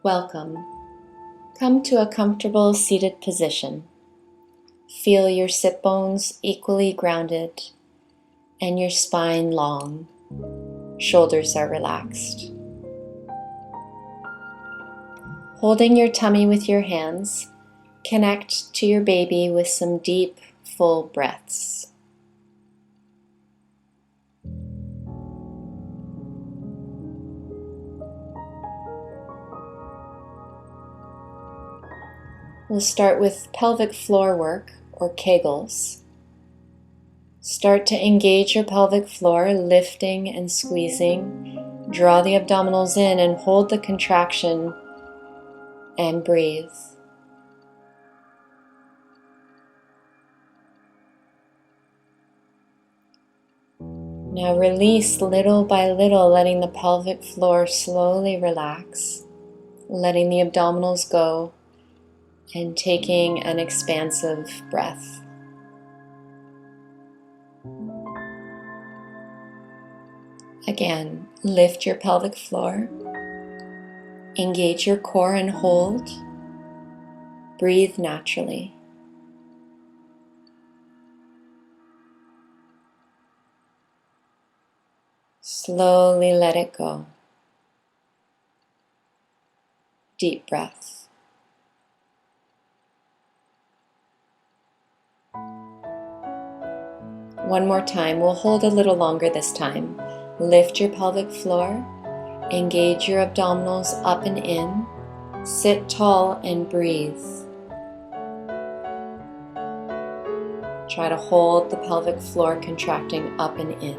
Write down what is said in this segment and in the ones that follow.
Welcome. Come to a comfortable seated position. Feel your sit bones equally grounded and your spine long. Shoulders are relaxed. Holding your tummy with your hands, connect to your baby with some deep, full breaths. We'll start with pelvic floor work, or Kegels. Start to engage your pelvic floor, lifting and squeezing. Draw the abdominals in and hold the contraction and breathe. Now release little by little, letting the pelvic floor slowly relax, letting the abdominals go, and taking an expansive breath. Again, lift your pelvic floor, engage your core and hold. Breathe naturally. Slowly let it go. Deep breath. One more time. We'll hold a little longer this time. Lift your pelvic floor. Engage your abdominals up and in. Sit tall and breathe. Try to hold the pelvic floor contracting up and in.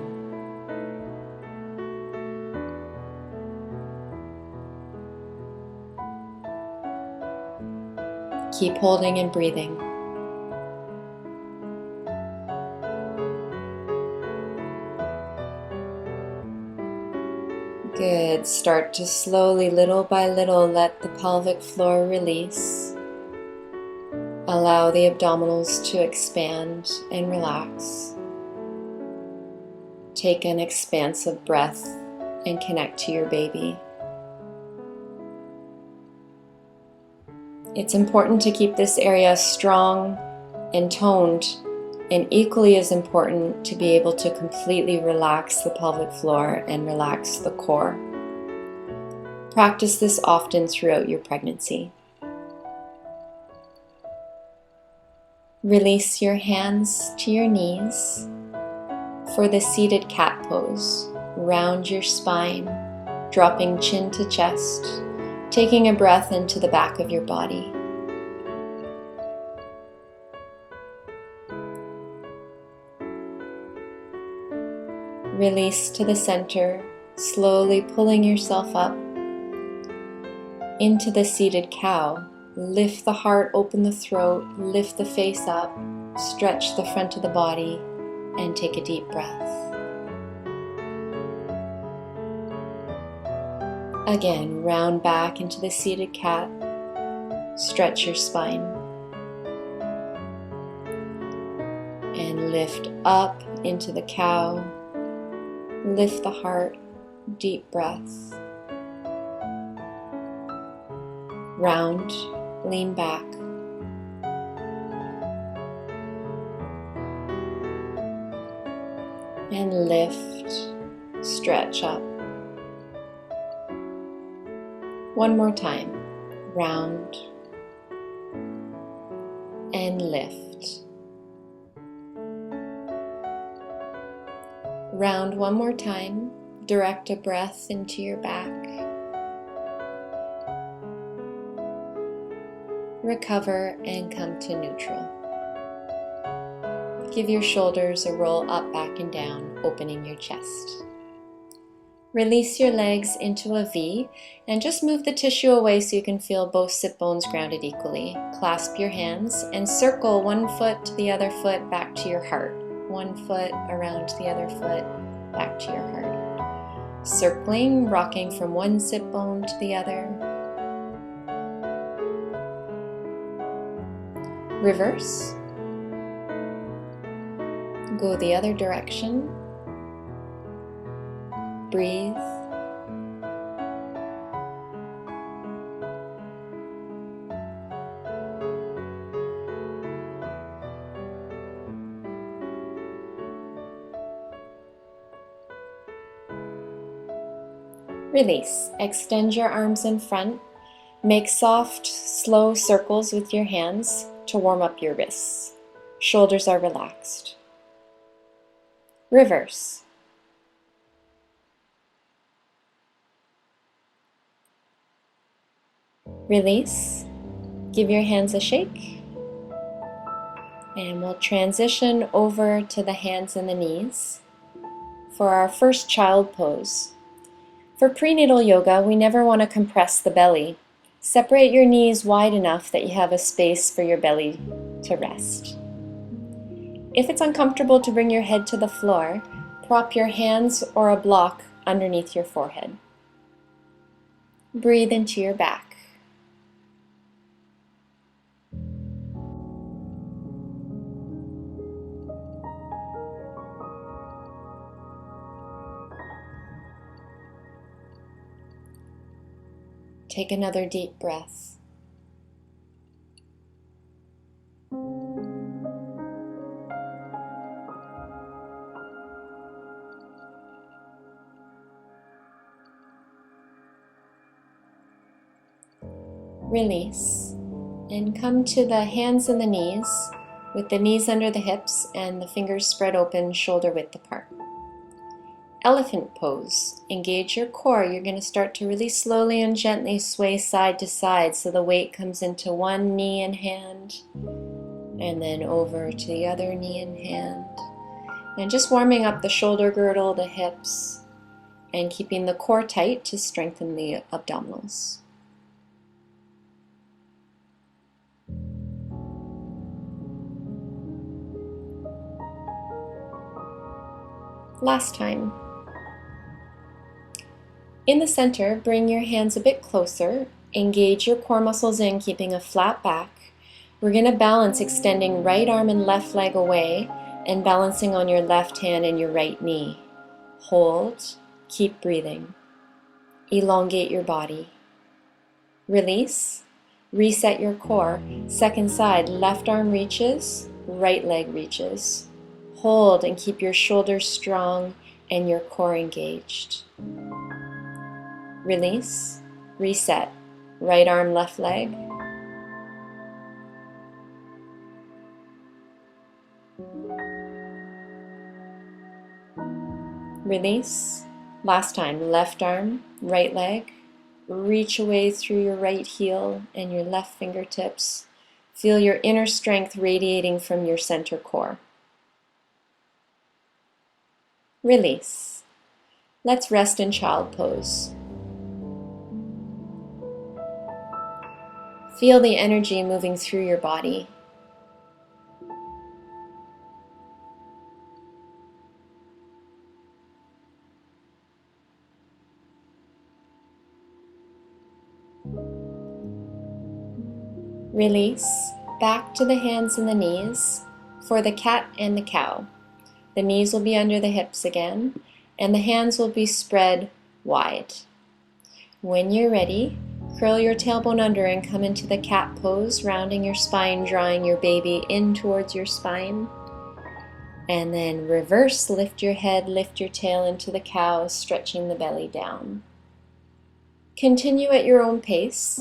Keep holding and breathing. Good. Start to slowly, little by little, let the pelvic floor release. Allow the abdominals to expand and relax. Take an expansive breath and connect to your baby. It's important to keep this area strong and toned, and equally as important to be able to completely relax the pelvic floor and relax the core. Practice this often throughout your pregnancy. Release your hands to your knees for the seated cat pose. Round your spine, dropping chin to chest, taking a breath into the back of your body. Release to the center, slowly pulling yourself up into the seated cow. Lift the heart, open the throat, lift the face up, stretch the front of the body, and take a deep breath. Again, round back into the seated cat, stretch your spine, and lift up into the cow. Lift the heart, deep breath. Round, lean back. And lift, stretch up. One more time. Round and lift. Round one more time. Direct a breath into your back. Recover and come to neutral. Give your shoulders a roll up, back, and down, opening your chest. Release your legs into a V and just move the tissue away so you can feel both sit bones grounded equally. Clasp your hands and circle one foot to the other foot back to your heart. One foot around the other foot back to your heart. Circling, rocking from one sit bone to the other. Reverse. Go the other direction. Breathe. Release. Extend your arms in front. Make soft, slow circles with your hands to warm up your wrists. Shoulders are relaxed. Reverse. Release. Give your hands a shake. And we'll transition over to the hands and the knees for our first child pose. For prenatal yoga, we never want to compress the belly. Separate your knees wide enough that you have a space for your belly to rest. If it's uncomfortable to bring your head to the floor, prop your hands or a block underneath your forehead. Breathe into your back. Take another deep breath. Release, and come to the hands and the knees, with the knees under the hips and the fingers spread open, shoulder width apart. Elephant pose. Engage your core. You're going to start to really slowly and gently sway side to side so the weight comes into one knee and hand, and then over to the other knee and hand. And just warming up the shoulder girdle, the hips, and keeping the core tight to strengthen the abdominals. Last time. In the center, bring your hands a bit closer. Engage your core muscles in, keeping a flat back. We're going to balance extending right arm and left leg away and balancing on your left hand and your right knee. Hold. Keep breathing. Elongate your body. Release. Reset your core. Second side, left arm reaches, right leg reaches. Hold and keep your shoulders strong and your core engaged. Release, reset, right arm, left leg. Release, last time, left arm, right leg. Reach away through your right heel and your left fingertips. Feel your inner strength radiating from your center core. Release. Let's rest in child pose. Feel the energy moving through your body. Release, back to the hands and the knees for the cat and the cow. The knees will be under the hips again, and the hands will be spread wide. When you're ready, curl your tailbone under and come into the cat pose, rounding your spine, drawing your baby in towards your spine. And then reverse, lift your head, lift your tail into the cow, stretching the belly down. Continue at your own pace,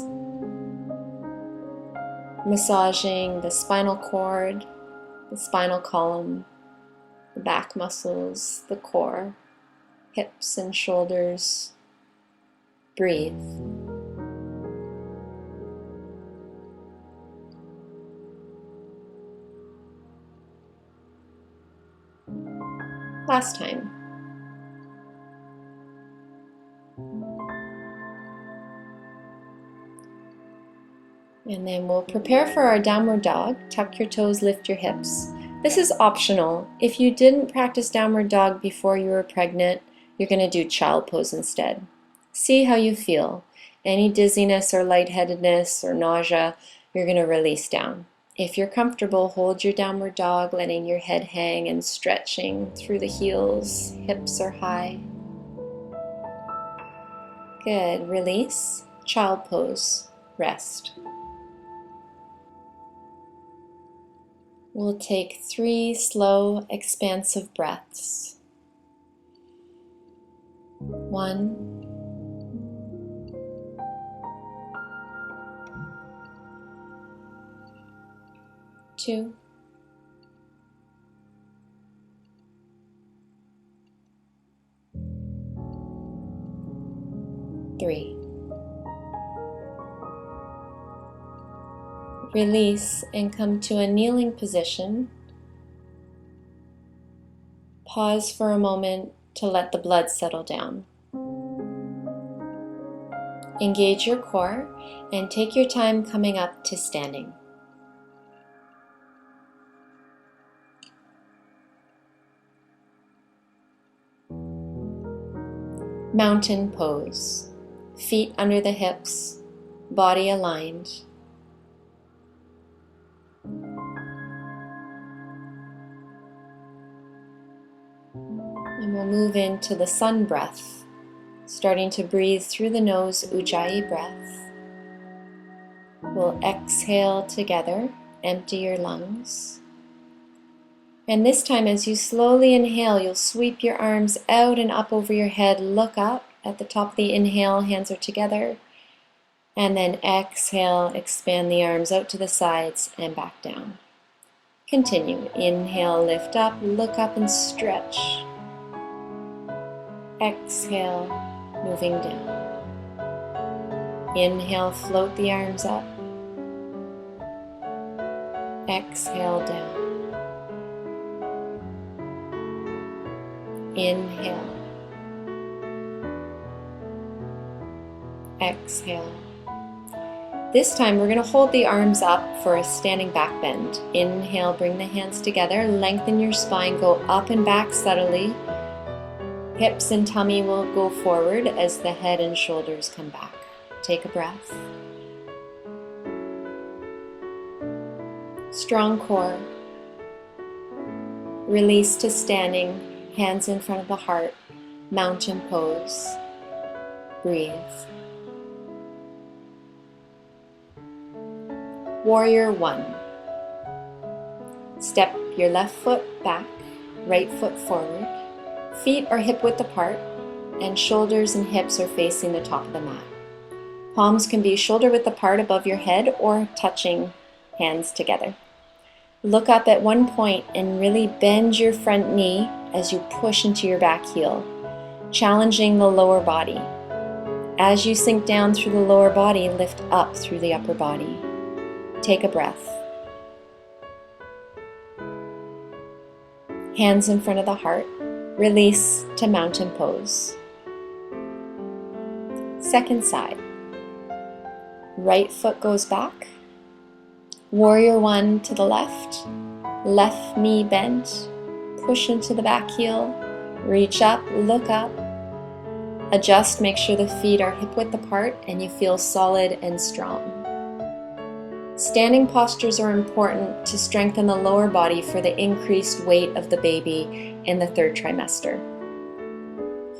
massaging the spinal cord, the spinal column, the back muscles, the core, hips and shoulders. Breathe. Last time. And then we'll prepare for our downward dog. Tuck your toes, lift your hips. This is optional. If you didn't practice downward dog before you were pregnant, you're going to do child pose instead. See how you feel. Any dizziness or lightheadedness or nausea, you're going to release down. If you're comfortable, hold your downward dog, letting your head hang and stretching through the heels. Hips are high. Good. Release. Child pose. Rest. We'll take 3 slow, expansive breaths. 1, 2, 3. Release and come to a kneeling position. Pause for a moment to let the blood settle down. Engage your core and take your time coming up to standing. Mountain pose. Feet under the hips, body aligned. And we'll move into the sun breath, starting to breathe through the nose, Ujjayi breath. We'll exhale together, empty your lungs. And this time, as you slowly inhale, you'll sweep your arms out and up over your head. Look up at the top of the inhale, hands are together. And then exhale, expand the arms out to the sides and back down. Continue. Inhale, lift up, look up and stretch. Exhale, moving down. Inhale, float the arms up. Exhale, down. Inhale. Exhale. This time we're going to hold the arms up for a standing back bend. Inhale, bring the hands together, lengthen your spine, go up and back subtly. Hips and tummy will go forward as the head and shoulders come back. Take a breath. Strong core. Release to standing, hands in front of the heart, mountain pose. Breathe. Warrior 1. Step your left foot back, right foot forward. Feet are hip width apart, and shoulders and hips are facing the top of the mat. Palms can be shoulder width apart above your head or touching hands together. Look up at one point and really bend your front knee as you push into your back heel, challenging the lower body. As you sink down through the lower body, lift up through the upper body. Take a breath. Hands in front of the heart. Release to mountain pose. Second side. Right foot goes back. Warrior 1 to the left. Left knee bent. Push into the back heel. Reach up, look up. Adjust, make sure the feet are hip width apart and you feel solid and strong. Standing postures are important to strengthen the lower body for the increased weight of the baby in the third trimester.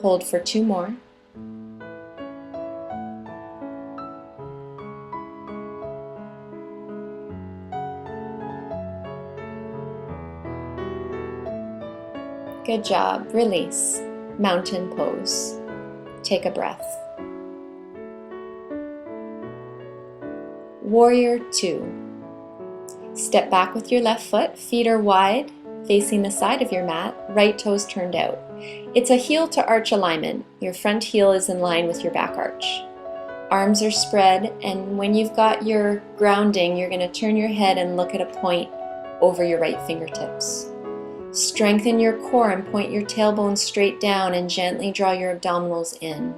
Hold for 2 more. Good job. Release. Mountain pose. Take a breath. Warrior 2. Step back with your left foot, feet are wide, facing the side of your mat, right toes turned out. It's a heel to arch alignment. Your front heel is in line with your back arch. Arms are spread, and when you've got your grounding, you're going to turn your head and look at a point over your right fingertips. Strengthen your core and point your tailbone straight down and gently draw your abdominals in.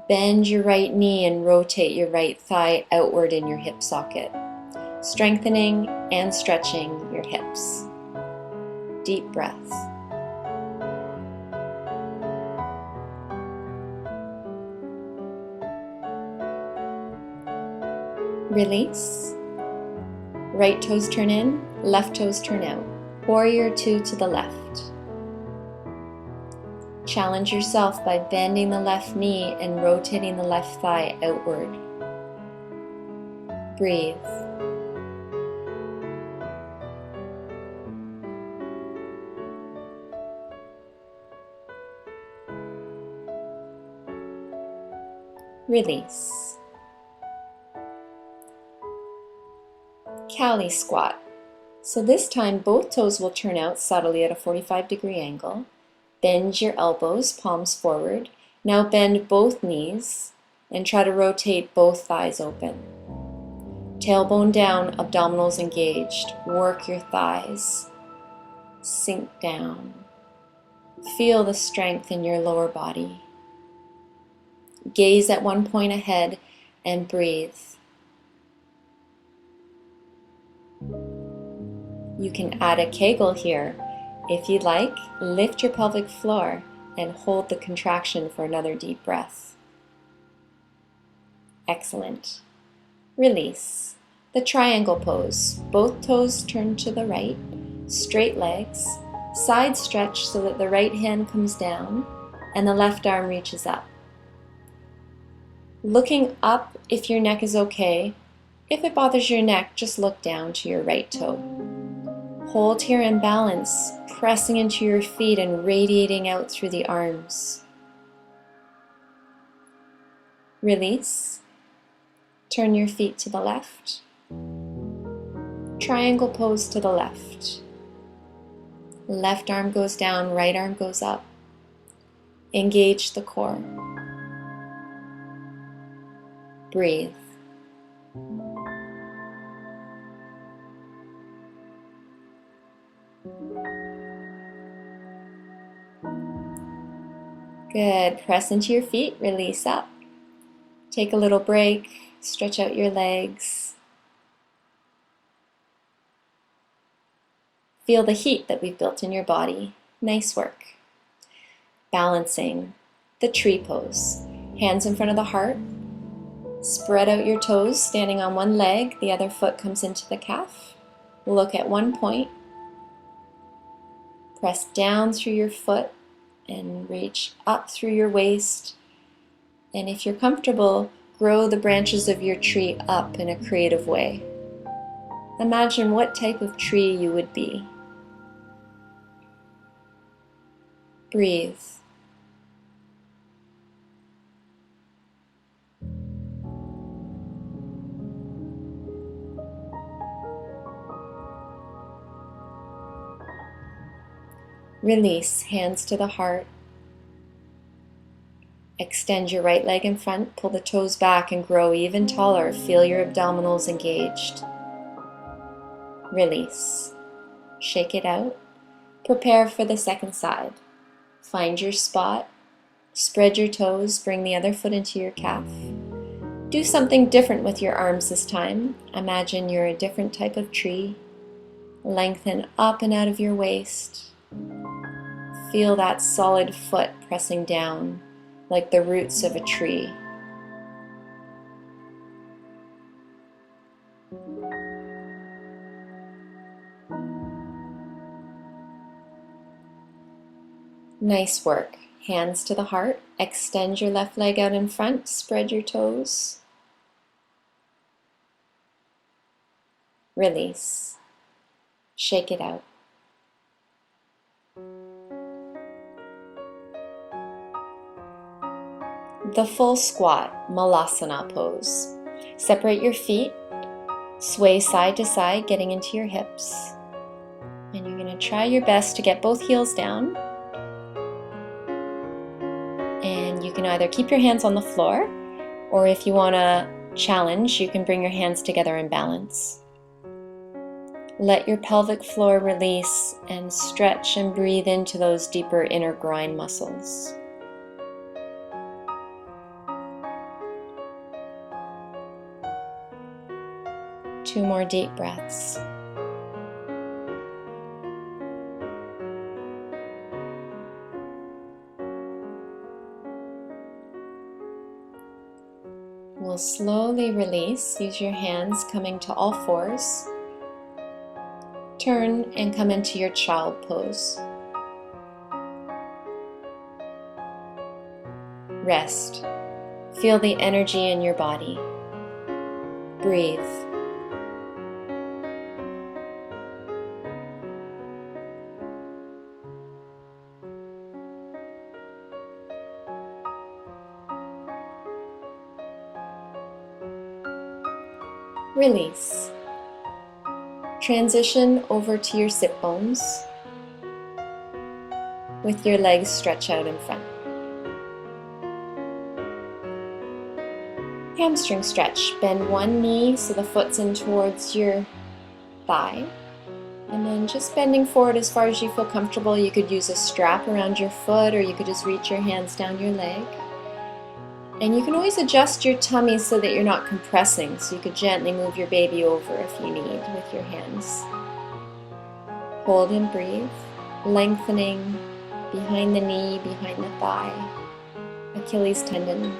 Bend your right knee and rotate your right thigh outward in your hip socket, strengthening and stretching your hips. Deep breath. Release. Right toes turn in, left toes turn out. Warrior 2 to the left. Challenge yourself by bending the left knee and rotating the left thigh outward. Breathe. Release. Cowley squat. So this time both toes will turn out subtly at a 45-degree angle. Bend your elbows, palms forward. Now bend both knees and try to rotate both thighs open. Tailbone down, abdominals engaged. Work your thighs. Sink down. Feel the strength in your lower body. Gaze at one point ahead and breathe. You can add a Kegel here. If you'd like, lift your pelvic floor and hold the contraction for another deep breath. Excellent. Release. The triangle pose. Both toes turn to the right, straight legs, side stretch so that the right hand comes down and the left arm reaches up. Looking up if your neck is okay. If it bothers your neck, just look down to your right toe. Hold here in balance, pressing into your feet and radiating out through the arms. Release. Turn your feet to the left. Triangle pose to the left. Left arm goes down, right arm goes up. Engage the core. Breathe. Good. Press into your feet, release up. Take a little break, stretch out your legs. Feel the heat that we've built in your body. Nice work. Balancing the tree pose. Hands in front of the heart. Spread out your toes, standing on one leg, the other foot comes into the calf. Look at one point. Press down through your foot and reach up through your waist. And if you're comfortable, grow the branches of your tree up in a creative way. Imagine what type of tree you would be. Breathe. Release, hands to the heart. Extend your right leg in front, pull the toes back and grow even taller. Feel your abdominals engaged. Release. Shake it out. Prepare for the second side. Find your spot. Spread your toes, bring the other foot into your calf. Do something different with your arms this time. Imagine you're a different type of tree. Lengthen up and out of your waist. Feel that solid foot pressing down like the roots of a tree. Nice work. Hands to the heart. Extend your left leg out in front. Spread your toes. Release. Shake it out. The full squat, Malasana pose. Separate your feet, sway side to side, getting into your hips. And you're going to try your best to get both heels down. And you can either keep your hands on the floor, or if you want to challenge, you can bring your hands together in balance. Let your pelvic floor release and stretch and breathe into those deeper inner groin muscles. Two more deep breaths. We'll slowly release. Use your hands coming to all fours. Turn and come into your child pose. Rest. Feel the energy in your body. Breathe. Release. Transition over to your sit bones with your legs stretched out in front. Hamstring stretch. Bend one knee so the foot's in towards your thigh. And then just bending forward as far as you feel comfortable. You could use a strap around your foot, or you could just reach your hands down your leg. And you can always adjust your tummy so that you're not compressing, so you could gently move your baby over if you need with your hands. Hold and breathe, lengthening behind the knee, behind the thigh, Achilles tendon.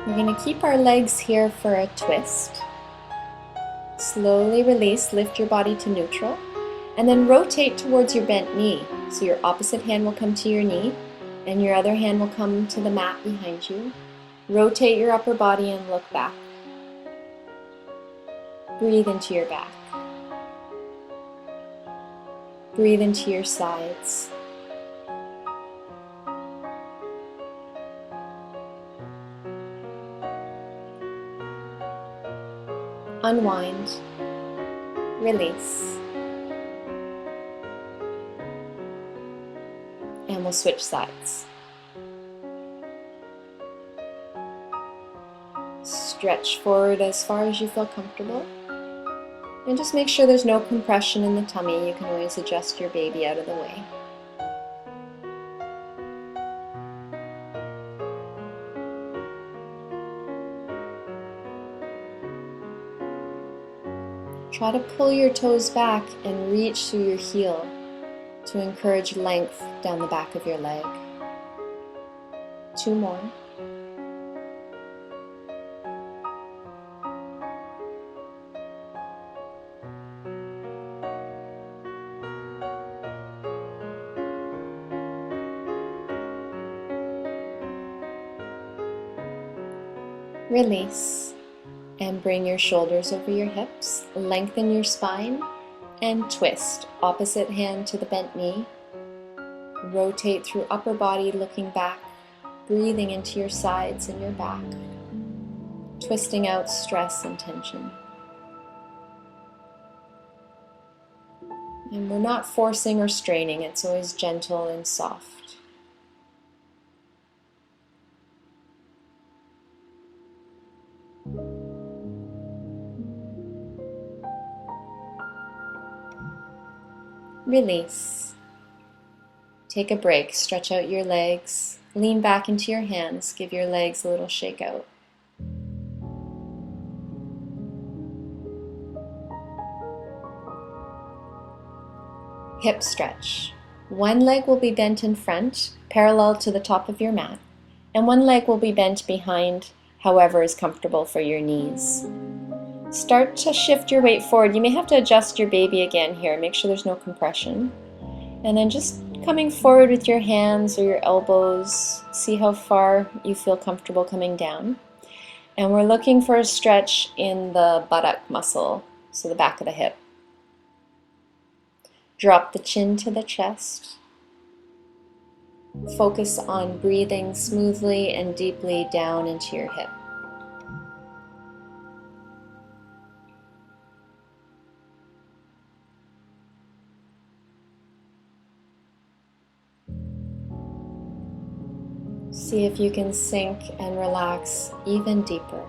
We're going to keep our legs here for a twist. Slowly release, lift your body to neutral, and then rotate towards your bent knee. So your opposite hand will come to your knee, and your other hand will come to the mat behind you. Rotate your upper body and look back. Breathe into your back. Breathe into your sides. Unwind, release, and we'll switch sides. Stretch forward as far as you feel comfortable, and just make sure there's no compression in the tummy. You can always adjust your baby out of the way. Try to pull your toes back and reach through your heel to encourage length down the back of your leg. 2 more. Release. And bring your shoulders over your hips, lengthen your spine, and twist. Opposite hand to the bent knee. Rotate through upper body, looking back, breathing into your sides and your back, twisting out stress and tension. And we're not forcing or straining, it's always gentle and soft. Release. Take a break, stretch out your legs, lean back into your hands, give your legs a little shake out. Hip stretch. One leg will be bent in front, parallel to the top of your mat, and one leg will be bent behind, however is comfortable for your knees. Start to shift your weight forward. You may have to adjust your baby again here. Make sure there's no compression. And then just coming forward with your hands or your elbows. See how far you feel comfortable coming down. And we're looking for a stretch in the buttock muscle, so the back of the hip. Drop the chin to the chest. Focus on breathing smoothly and deeply down into your hip. See if you can sink and relax even deeper.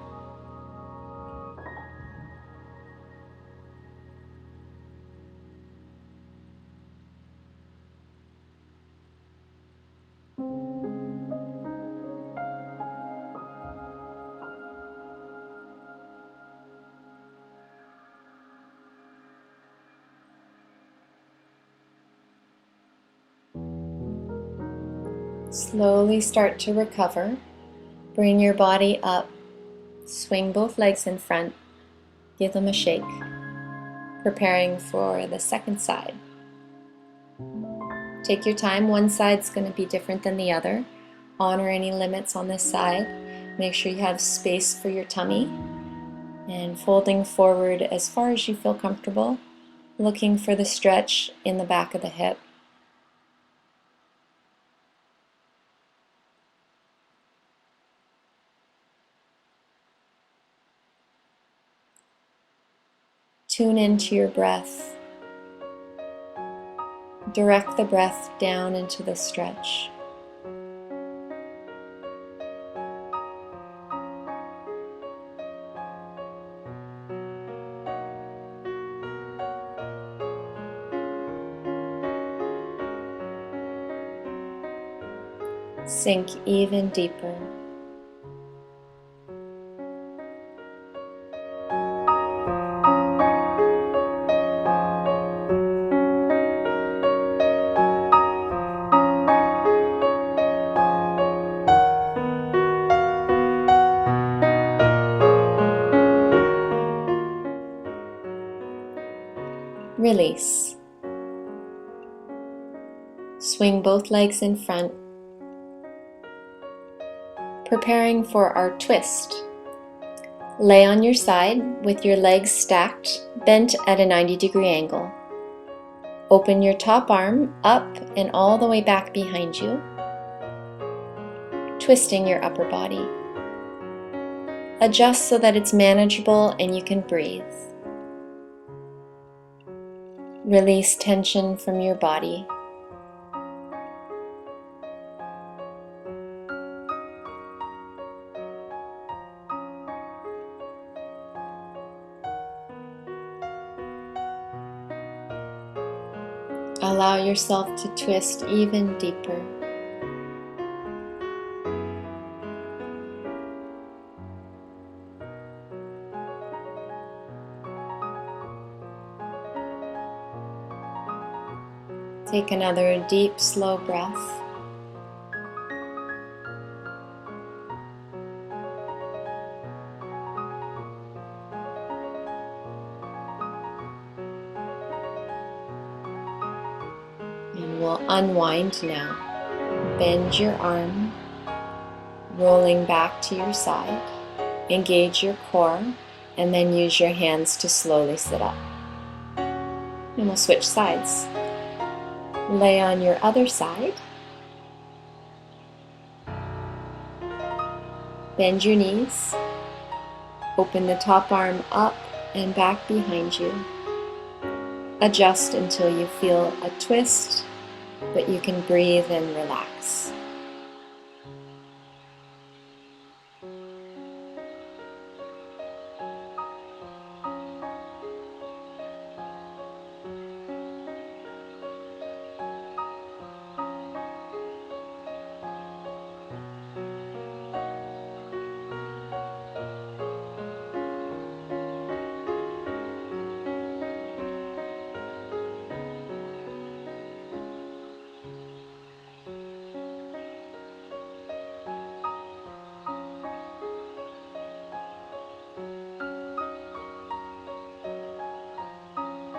Slowly start to recover. Bring your body up. Swing both legs in front. Give them a shake. Preparing for the second side. Take your time. One side's going to be different than the other. Honor any limits on this side. Make sure you have space for your tummy. And folding forward as far as you feel comfortable, looking for the stretch in the back of the hip. Tune into your breath. Direct the breath down into the stretch. Sink even deeper. Release. Swing both legs in front, preparing for our twist. Lay on your side with your legs stacked, bent at a 90-degree angle. Open your top arm up and all the way back behind you, twisting your upper body. Adjust so that it's manageable and you can breathe. Release tension from your body. Allow yourself to twist even deeper. Take another deep, slow breath. And we'll unwind now. Bend your arm, rolling back to your side. Engage your core, and then use your hands to slowly sit up. And we'll switch sides. Lay on your other side. Bend your knees. Open the top arm up and back behind you. Adjust until you feel a twist, but you can breathe and relax.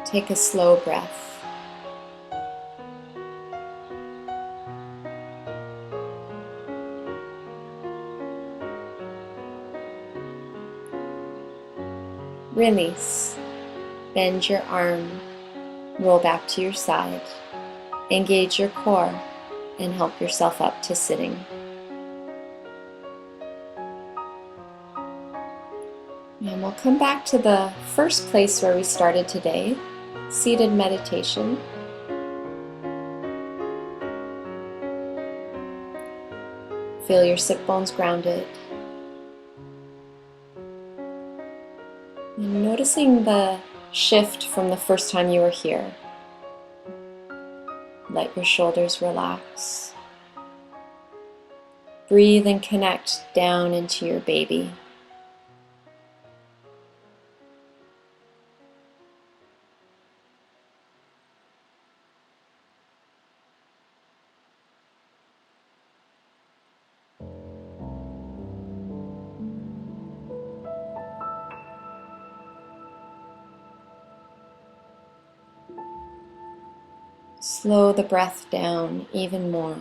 Take a slow breath. Release. Bend your arm, roll back to your side. Engage your core and help yourself up to sitting. And we'll come back to the first place where we started today, seated meditation. Feel your sit bones grounded. And noticing the shift from the first time you were here. Let your shoulders relax. Breathe and connect down into your baby. Slow the breath down even more.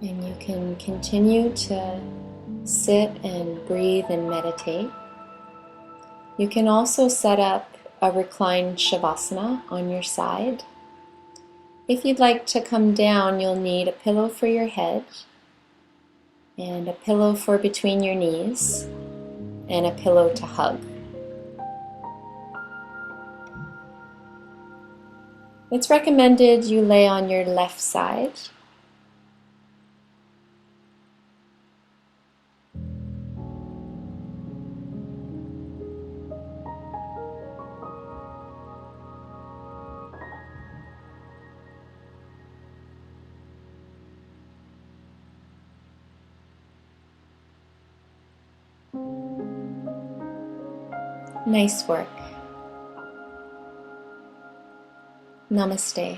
And you can continue to sit and breathe and meditate. You can also set up a reclined Shavasana on your side. If you'd like to come down, you'll need a pillow for your head and a pillow for between your knees and a pillow to hug. It's recommended you lay on your left side. Nice work. Namaste.